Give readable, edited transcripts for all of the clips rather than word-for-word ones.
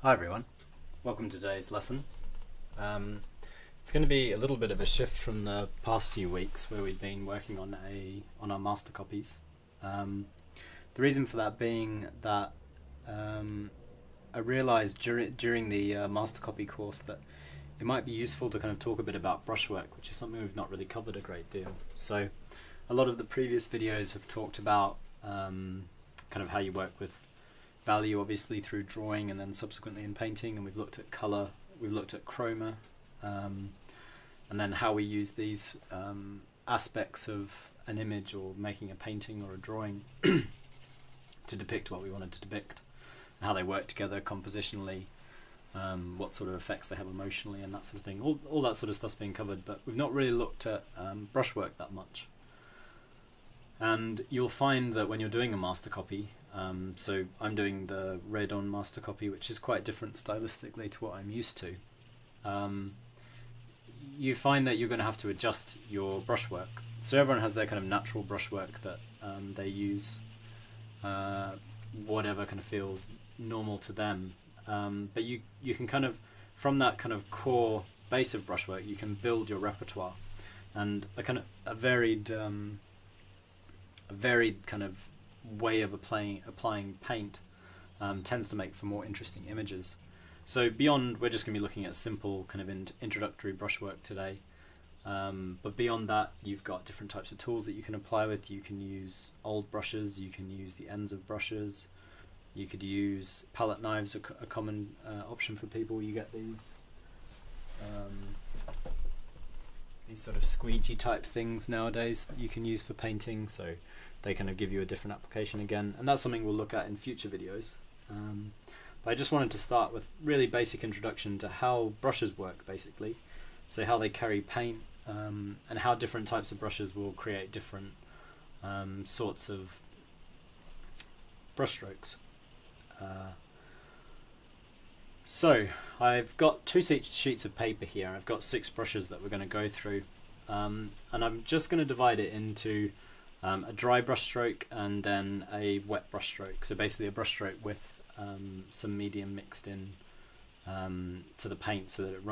Hi everyone, welcome to today's lesson. It's going to be a little bit of a shift from the past few weeks where we've been working on our master copies. The reason for that being that I realised during the master copy course that it might be useful to kind of talk a bit about brushwork, which is something we've not really covered a great deal. So a lot of the previous videos have talked about kind of how you work with value, obviously through drawing and then subsequently in painting, and we've looked at colour, we've looked at chroma, and then how we use these aspects of an image or making a painting or a drawing to depict what we wanted to depict, and how they work together compositionally, what sort of effects they have emotionally and that sort of thing. All that sort of stuff's been covered, but we've not really looked at brushwork that much. And you'll find that when you're doing a master copy, so I'm doing the red on master copy, which is quite different stylistically to what I'm used to. You find that you're going to have to adjust your brushwork. So everyone has their kind of natural brushwork that they use, whatever kind of feels normal to them. But you can kind of, from that kind of core base of brushwork, you can build your repertoire, and a varied kind of way of applying paint tends to make for more interesting images. So beyond, we're just going to be looking at simple kind of introductory brushwork today, but beyond that you've got different types of tools that you can apply with. You can use old brushes, you can use the ends of brushes, you could use palette knives, a common option for people. You get these sort of squeegee type things nowadays that you can use for painting, so they kind of give you a different application again, and that's something we'll look at in future videos. But I just wanted to start with really basic introduction to how brushes work, basically, so how they carry paint, and how different types of brushes will create different sorts of brush strokes. So I've got two sheets of paper here. I've got 6 brushes that we're going to go through, and I'm just going to divide it into a dry brush stroke and then a wet brush stroke. So basically a brush stroke with some medium mixed in to the paint so that it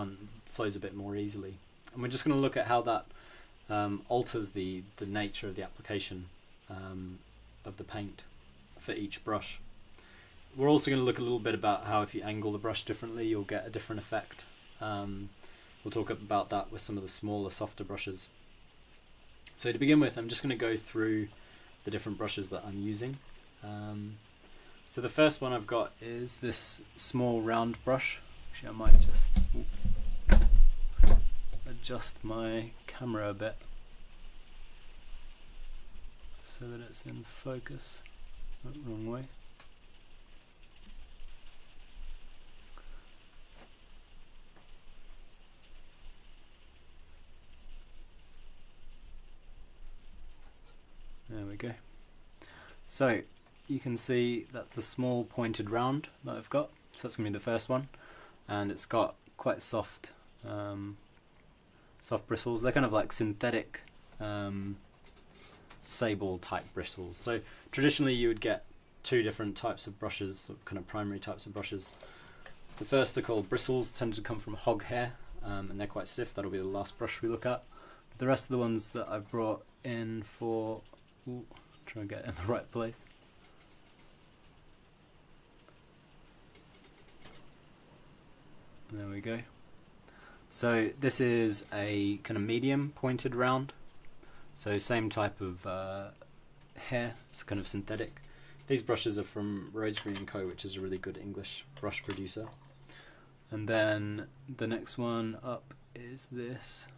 flows a bit more easily. And we're just going to look at how that alters the nature of the application of the paint for each brush. We're also going to look a little bit about how if you angle the brush differently, you'll get a different effect. We'll talk about that with some of the smaller, softer brushes. So to begin with, I'm just going to go through the different brushes that I'm using. So the first one I've got is this small round brush. Actually, I might just adjust my camera a bit so that it's in focus. Oh, wrong way. There we go. So you can see that's a small pointed round that I've got. So that's going to be the first one, and it's got quite soft bristles. They're kind of like synthetic sable type bristles. So traditionally you would get 2 different types of brushes, kind of primary types of brushes. The first are called bristles, tend to come from hog hair, and they're quite stiff. That'll be the last brush we look at. But the rest of the ones that I've brought in for try and get it in the right place. There we go. So this is a kind of medium pointed round. So same type of hair, it's kind of synthetic. These brushes are from Roseberry & Co, which is a really good English brush producer. And then the next one up is this.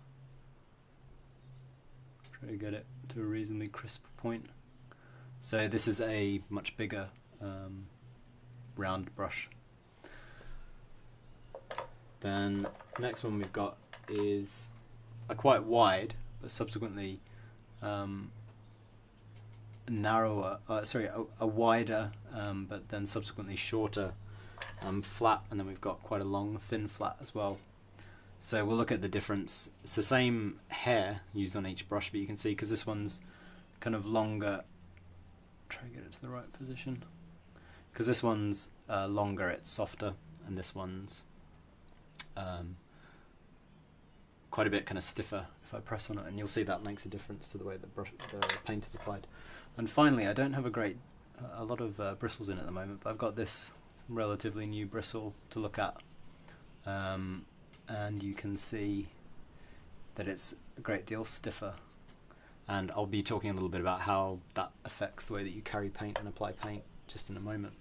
Try to get it to a reasonably crisp point. So this is a much bigger round brush. Then the next one we've got is a quite wide, but subsequently narrower, a wider, but then subsequently shorter flat, and then we've got quite a long thin flat as well. So we'll look at the difference. It's the same hair used on each brush, but you can see because this one's kind of longer, try to get it to the right position, because this one's longer, it's softer, and this one's quite a bit kind of stiffer if I press on it, and you'll see that makes a difference to the way the paint is applied. And finally, I don't have a lot of bristles in at the moment, but I've got this relatively new bristle to look at, and you can see that it's a great deal stiffer, and I'll be talking a little bit about how that affects the way that you carry paint and apply paint just in a moment.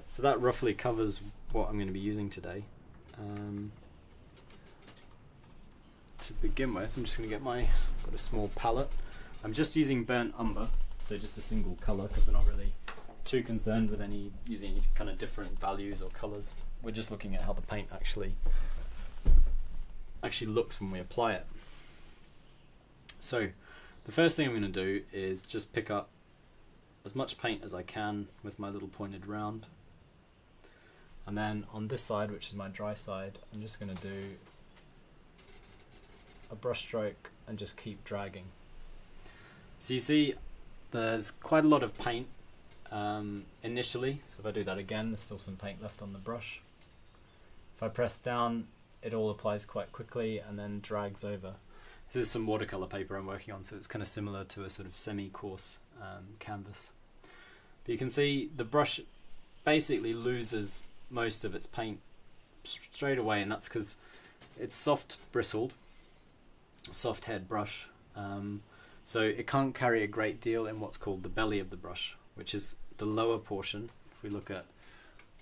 So that roughly covers what I'm going to be using today. To begin with, I'm just going to get got a small palette. I'm just using burnt umber, so just a single colour, because we're not really too concerned with using any kind of different values or colours. We're just looking at how the paint actually looks when we apply it. So the first thing I'm going to do is just pick up as much paint as I can with my little pointed round. And then on this side, which is my dry side, I'm just going to do a brush stroke and just keep dragging. So you see there's quite a lot of paint initially, so if I do that again, there's still some paint left on the brush. If I press down, it all applies quite quickly and then drags over. This is some watercolor paper I'm working on, so it's kind of similar to a sort of semi-coarse canvas. But you can see the brush basically loses most of its paint straight away, and that's because it's soft bristled, soft head brush, so it can't carry a great deal in what's called the belly of the brush, which is the lower portion. If we look at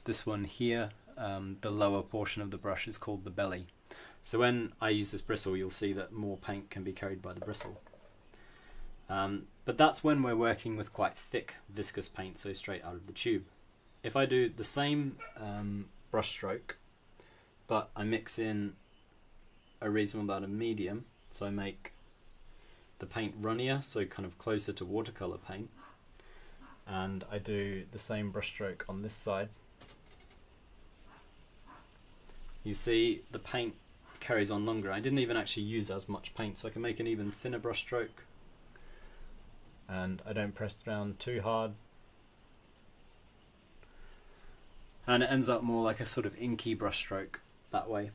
this one here, the lower portion of the brush is called the belly. So when I use this bristle, you'll see that more paint can be carried by the bristle. But that's when we're working with quite thick viscous paint, so straight out of the tube. If I do the same brush stroke, but I mix in a reasonable amount of medium, so I make the paint runnier, so kind of closer to watercolor paint, and I do the same brush stroke on this side, you see the paint carries on longer. I didn't even actually use as much paint, so I can make an even thinner brush stroke, and I don't press down too hard, and it ends up more like a sort of inky brush stroke that way.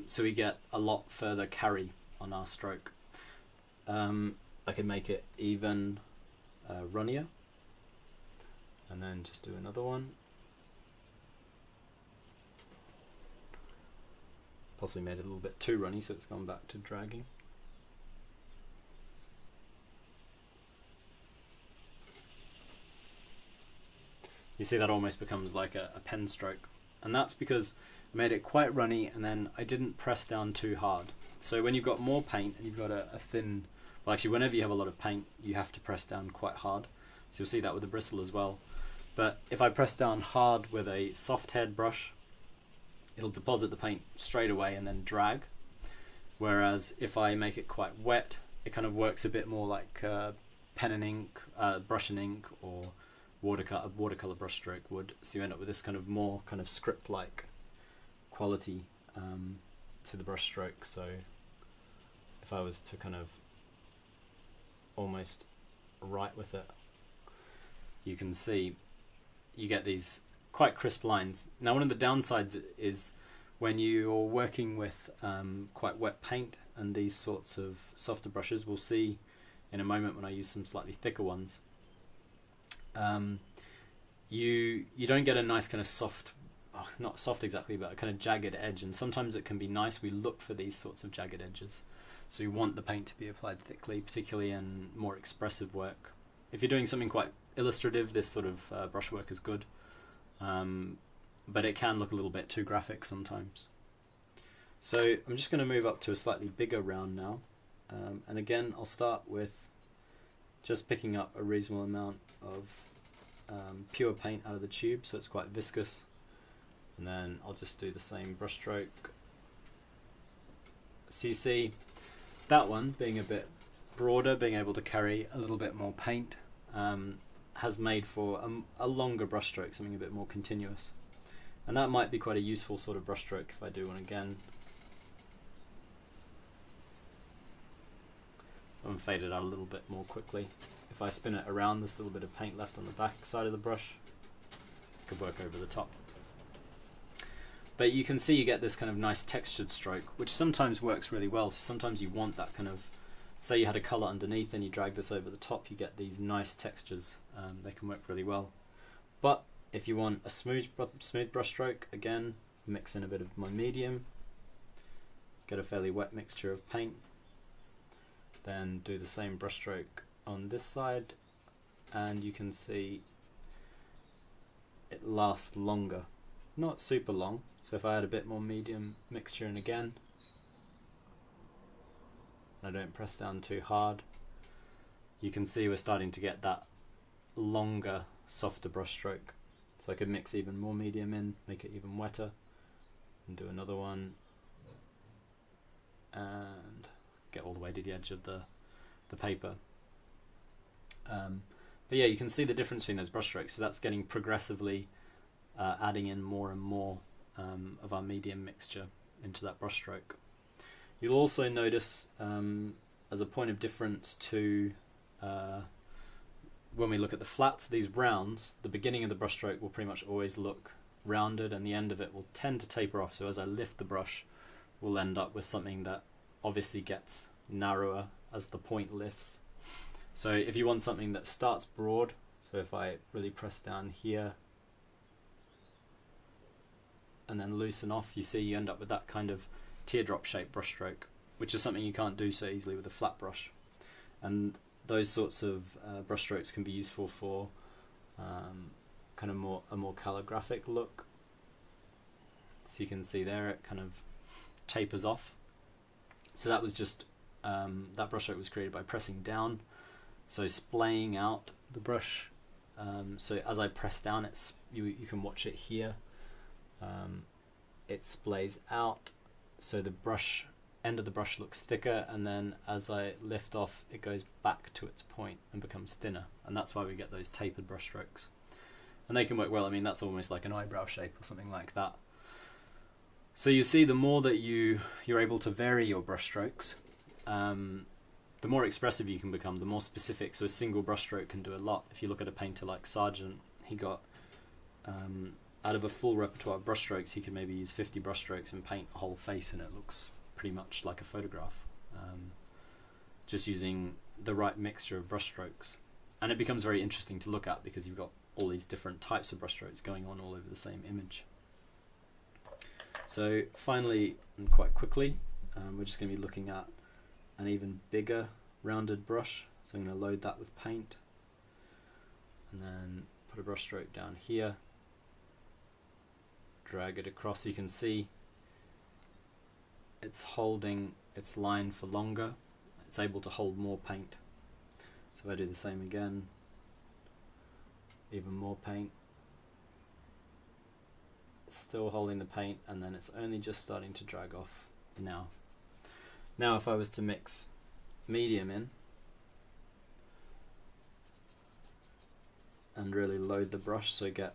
So we get a lot further carry on our stroke. I can make it even runnier, and then just do another one. Possibly made it a little bit too runny, so it's gone back to dragging. You see that almost becomes like a pen stroke, and that's because I made it quite runny and then I didn't press down too hard. So when you've got more paint and you've got a thin, well actually whenever you have a lot of paint you have to press down quite hard, so you'll see that with the bristle as well. But if I press down hard with a soft head brush, it'll deposit the paint straight away and then drag, whereas if I make it quite wet, it kind of works a bit more like pen and ink, brush and ink, or watercolor brush stroke would. So you end up with this kind of more kind of script-like quality to the brush stroke. So if I was to kind of almost write with it, you can see you get these quite crisp lines. Now one of the downsides is when you're working with quite wet paint and these sorts of softer brushes, we'll see in a moment when I use some slightly thicker ones, you don't get a nice kind of soft, not soft exactly, but a kind of jagged edge, and sometimes it can be nice. We look for these sorts of jagged edges, so we want the paint to be applied thickly, particularly in more expressive work. If you're doing something quite illustrative, this sort of brushwork is good, but it can look a little bit too graphic sometimes. So I'm just going to move up to a slightly bigger round now, and again I'll start with just picking up a reasonable amount of pure paint out of the tube, so it's quite viscous, and then I'll just do the same brush stroke. So you see that one being a bit broader, being able to carry a little bit more paint, has made for a longer brush stroke, something a bit more continuous, and that might be quite a useful sort of brush stroke if I do one again. So I'm faded out a little bit more quickly. If I spin it around, there's a little bit of paint left on the back side of the brush. Could work over the top. But you can see you get this kind of nice textured stroke, which sometimes works really well. So sometimes you want that kind of, say you had a color underneath and you drag this over the top, you get these nice textures. They can work really well. But if you want a smooth brush stroke, again, mix in a bit of my medium, get a fairly wet mixture of paint, then do the same brush stroke on this side, and you can see it lasts longer. Not super long, so if I add a bit more medium mixture in again, and I don't press down too hard, you can see we're starting to get that longer, softer brush stroke. So I could mix even more medium in, make it even wetter, and do another one, and get all the way to the edge of the paper. But yeah, you can see the difference between those brush strokes. So that's getting progressively adding in more and more of our medium mixture into that brush stroke. You'll also notice, as a point of difference to when we look at the flats, these rounds, the beginning of the brush stroke will pretty much always look rounded, and the end of it will tend to taper off. So as I lift the brush, we'll end up with something that obviously gets narrower as the point lifts. So if you want something that starts broad, so if I really press down here and then loosen off, you see you end up with that kind of teardrop shaped brush stroke, which is something you can't do so easily with a flat brush. And those sorts of brush strokes can be useful for kind of a more calligraphic look. So you can see there it kind of tapers off. So that was just that brush stroke was created by pressing down, so splaying out the brush. So as I press down, you can watch it here. It splays out, so the brush end of the brush looks thicker, and then as I lift off, it goes back to its point and becomes thinner, and that's why we get those tapered brush strokes. And they can work well. I mean, that's almost like an eyebrow shape or something like that. So you see, the more that you're able to vary your brush strokes, the more expressive you can become, the more specific. So a single brush stroke can do a lot. If you look at a painter like Sargent, he got out of a full repertoire of brush strokes, he could maybe use 50 brush strokes and paint a whole face, and it looks pretty much like a photograph, just using the right mixture of brush strokes. And it becomes very interesting to look at because you've got all these different types of brush strokes going on all over the same image. So finally, and quite quickly, we're just going to be looking at an even bigger rounded brush. So I'm going to load that with paint and then put a brush stroke down here, drag it across. So you can see it's holding its line for longer, it's able to hold more paint. So if I do the same again, even more paint, still holding the paint, and then it's only just starting to drag off now. Now if I was to mix medium in and really load the brush, so get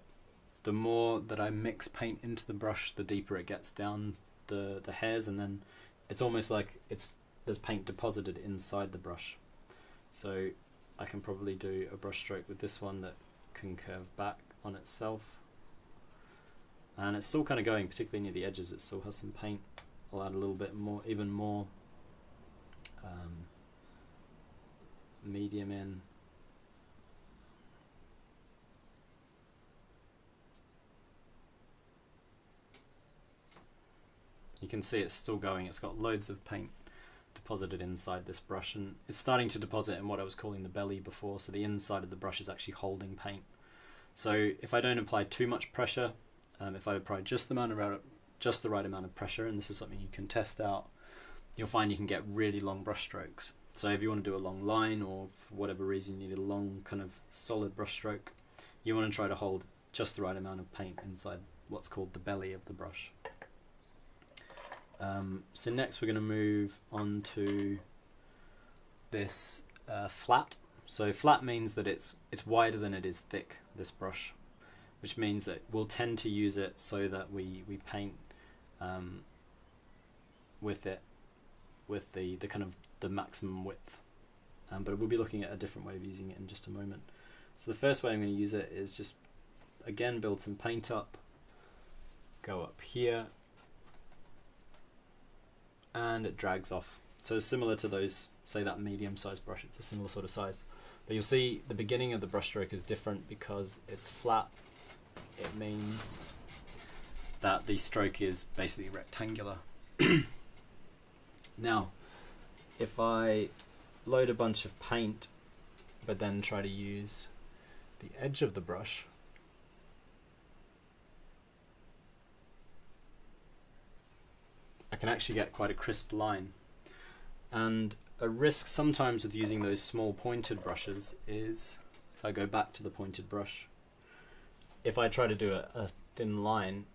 the more that I mix paint into the brush, the deeper it gets down the hairs, and then it's almost like there's paint deposited inside the brush. So I can probably do a brush stroke with this one that can curve back on itself, and it's still kind of going, particularly near the edges, it still has some paint. I'll add a little bit more, even more medium in. You can see it's still going, it's got loads of paint deposited inside this brush, and it's starting to deposit in what I was calling the belly before, so the inside of the brush is actually holding paint. So if I don't apply too much pressure, if I apply just the right amount of pressure, and this is something you can test out, you'll find you can get really long brush strokes. So if you want to do a long line, or for whatever reason you need a long kind of solid brush stroke, you want to try to hold just the right amount of paint inside what's called the belly of the brush. So next we're going to move on to this flat. So flat means that it's wider than it is thick, this brush, which means that we'll tend to use it so that we paint with it with the kind of the maximum width. but we'll be looking at a different way of using it in just a moment. So the first way I'm going to use it is just, again, build some paint up, go up here, and it drags off. So it's similar to those, say that medium-sized brush, it's a similar sort of size. But you'll see the beginning of the brushstroke is different because it's flat. It means that the stroke is basically rectangular. Now, if I load a bunch of paint, but then try to use the edge of the brush, I can actually get quite a crisp line. And a risk sometimes with using those small pointed brushes is, if I go back to the pointed brush, if I try to do a thin line,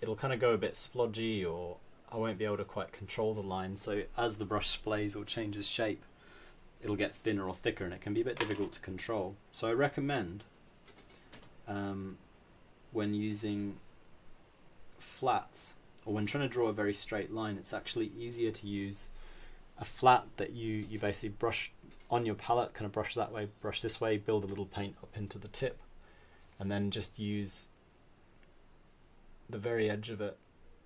it'll kind of go a bit splodgy, or I won't be able to quite control the line. So as the brush splays or changes shape, it'll get thinner or thicker, and it can be a bit difficult to control. So I recommend when using flats, or when trying to draw a very straight line, it's actually easier to use a flat that you basically brush on your palette, kind of brush that way, brush this way, build a little paint up into the tip, and then just use the very edge of it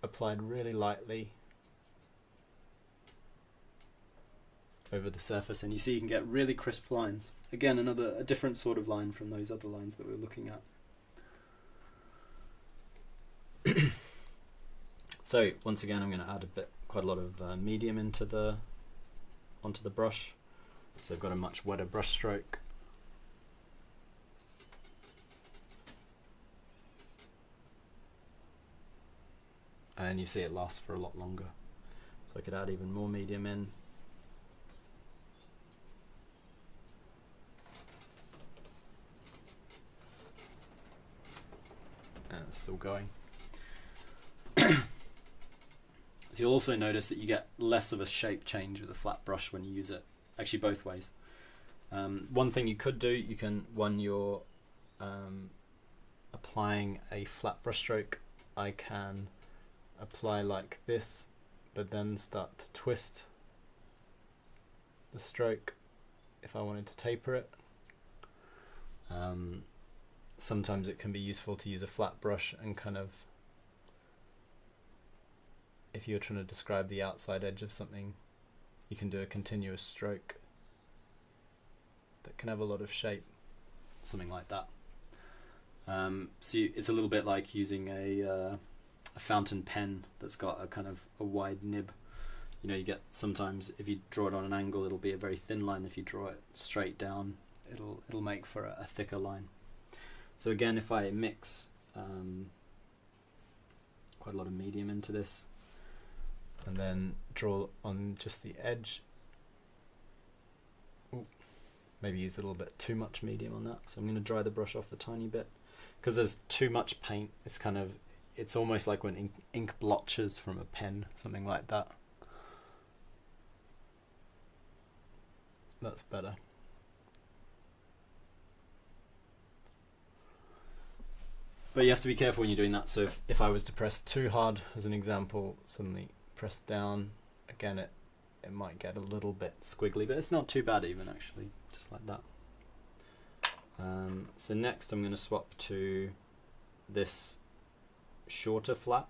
applied really lightly over the surface, and you see you can get really crisp lines. Again, a different sort of line from those other lines that we were looking at. So once again, I'm going to add quite a lot of medium onto the brush. So I've got a much wetter brush stroke. And you see it lasts for a lot longer. So I could add even more medium in. And it's still going. So you'll also notice that you get less of a shape change with a flat brush when you use it. Actually, both ways. One thing you could do, when you're applying a flat brush stroke, I can apply like this, but then start to twist the stroke if I wanted to taper it. Sometimes it can be useful to use a flat brush and kind of, if you're trying to describe the outside edge of something, you can do a continuous stroke that can have a lot of shape, something like that. So it's a little bit like using a fountain pen that's got a kind of a wide nib. You know, you get sometimes if you draw it on an angle, it'll be a very thin line. If you draw it straight down, it'll make for a thicker line. So again, if I mix quite a lot of medium into this, and then draw on just the edge. Ooh, maybe use a little bit too much medium on that. So I'm going to dry the brush off a tiny bit, because there's too much paint. It's almost like when ink blotches from a pen, something like that. That's better. But you have to be careful when you're doing that. So if I was to press too hard, as an example, suddenly press down, again it might get a little bit squiggly, but it's not too bad even, actually, just like that. So next I'm going to swap to this shorter flat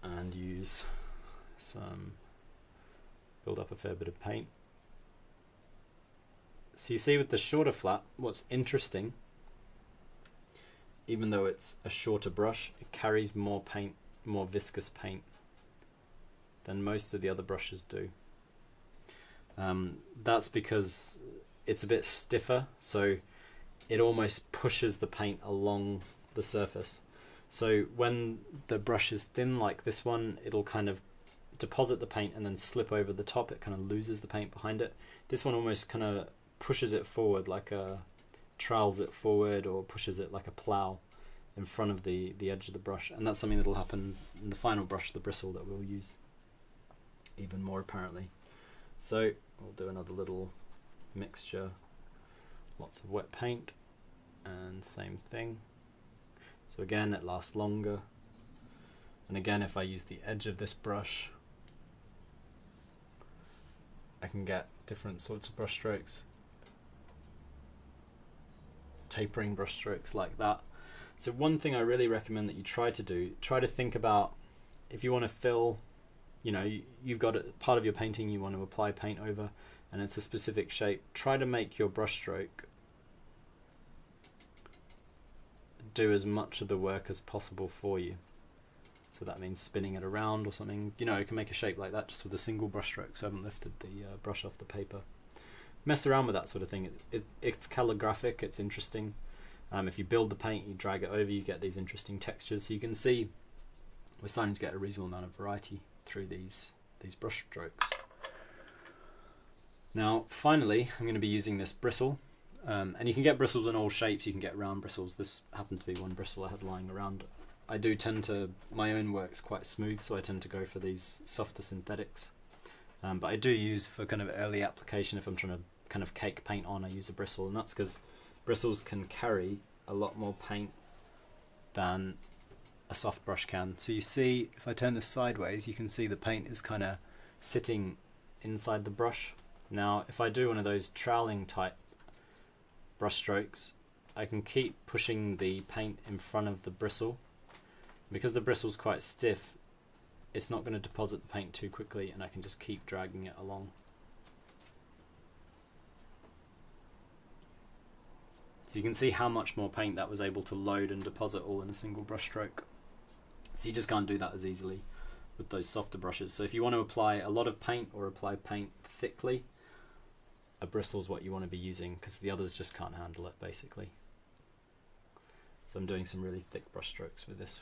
and use build up a fair bit of paint. So you see with the shorter flat, what's interesting, even though it's a shorter brush, it carries more paint, more viscous paint than most of the other brushes do. That's because it's a bit stiffer, so it almost pushes the paint along the surface. So when the brush is thin like this one, it'll kind of deposit the paint and then slip over the top. It kind of loses the paint behind it. This one almost kind of pushes it forward, like trowels it forward, or pushes it like a plow in front of the edge of the brush. And that's something that'll happen in the final brush, the bristle, that we'll use even more apparently. So we'll do another little mixture, lots of wet paint, and same thing. So again, it lasts longer. And again, if I use the edge of this brush, I can get different sorts of brush strokes, tapering brush strokes like that. So one thing I really recommend that you try to think about, if you want to fill, you know, you've got a part of your painting you want to apply paint over and it's a specific shape, try to make your brush stroke do as much of the work as possible for you. So that means spinning it around or something. You know, you can make a shape like that just with a single brush stroke, so I haven't lifted the brush off the paper. Mess around with that sort of thing. It's calligraphic, it's interesting. If you build the paint, you drag it over, you get these interesting textures. So you can see we're starting to get a reasonable amount of variety through these brush strokes. Now, finally, I'm going to be using this bristle. And you can get bristles in all shapes. You can get round bristles. This happened to be one bristle I had lying around. I do tend to, my own work's quite smooth, so I tend to go for these softer synthetics. But I do use, for kind of early application, if I'm trying to kind of cake paint on, I use a bristle, and that's because bristles can carry a lot more paint than a soft brush can. So you see, if I turn this sideways, you can see the paint is kind of sitting inside the brush. Now, if I do one of those troweling type brush strokes, I can keep pushing the paint in front of the bristle. Because the bristle's quite stiff, it's not going to deposit the paint too quickly, and I can just keep dragging it along. So you can see how much more paint that was able to load and deposit all in a single brush stroke. So you just can't do that as easily with those softer brushes. So if you want to apply a lot of paint or apply paint thickly, a bristle is what you want to be using, because the others just can't handle it, basically. So I'm doing some really thick brush strokes with this,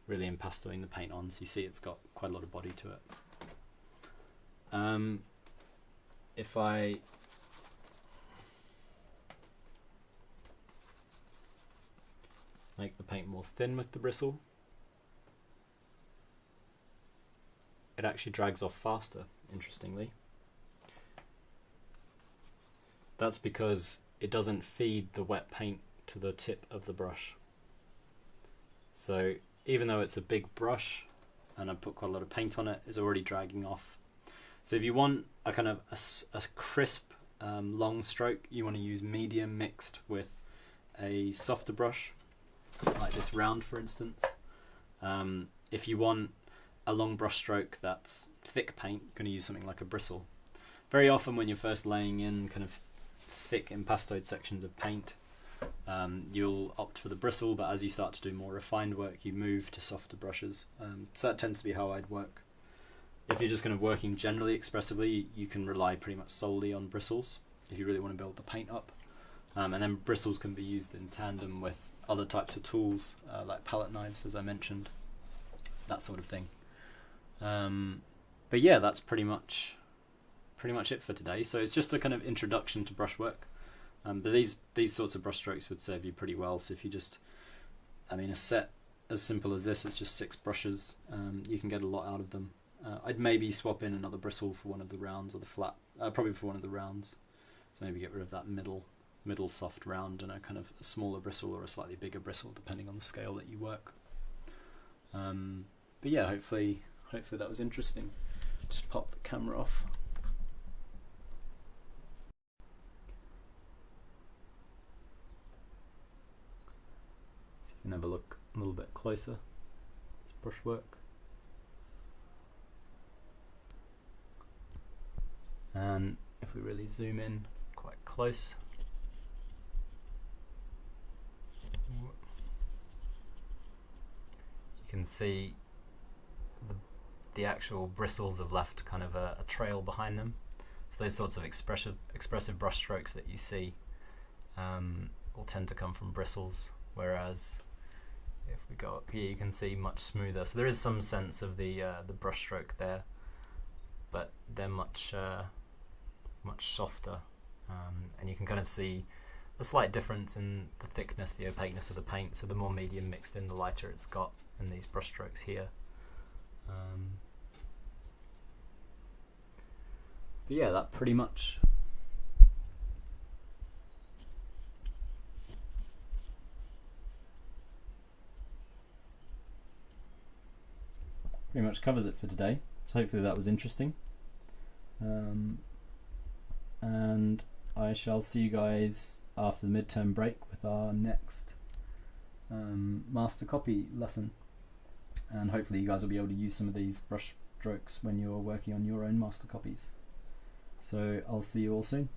really impastoing the paint on, so you see it's got quite a lot of body to it. If I make the paint more thin with the bristle, it actually drags off faster, interestingly. That's because it doesn't feed the wet paint to the tip of the brush. So even though it's a big brush and I put quite a lot of paint on it, it's already dragging off. So if you want a kind of a crisp long stroke, you want to use medium mixed with a softer brush, like this round for instance. If you want a long brush stroke that's thick paint, you're going to use something like a bristle. Very often when you're first laying in kind of thick impastoed sections of paint, you'll opt for the bristle, but as you start to do more refined work, you move to softer brushes. So that tends to be how I'd work. If you're just kind of working generally expressively, you can rely pretty much solely on bristles if you really want to build the paint up. And then bristles can be used in tandem with other types of tools, like palette knives, as I mentioned, that sort of thing. But yeah, that's pretty much it for today. So it's just a kind of introduction to brushwork. But these sorts of brush strokes would serve you pretty well. So if you just, I mean, a set as simple as this, it's just 6 brushes. You can get a lot out of them. I'd maybe swap in another bristle for one of the rounds, or the flat, probably for one of the rounds. So maybe get rid of that middle soft round and a kind of a smaller bristle or a slightly bigger bristle, depending on the scale that you work. But yeah, hopefully that was interesting. Just pop the camera off. So you can have a look a little bit closer. It's brushwork. And if we really zoom in quite close, you can see the actual bristles have left kind of a trail behind them. So those sorts of expressive brush strokes that you see will tend to come from bristles, whereas if we go up here you can see much smoother. So there is some sense of the brush stroke there, but they're much softer, and you can kind of see a slight difference in the thickness, the opaqueness of the paint. So the more medium mixed in, the lighter it's got in these brush strokes here. But yeah, that pretty much covers it for today. So hopefully that was interesting. and I shall see you guys after the midterm break with our next master copy lesson, and hopefully you guys will be able to use some of these brush strokes when you're working on your own master copies. So I'll see you all soon.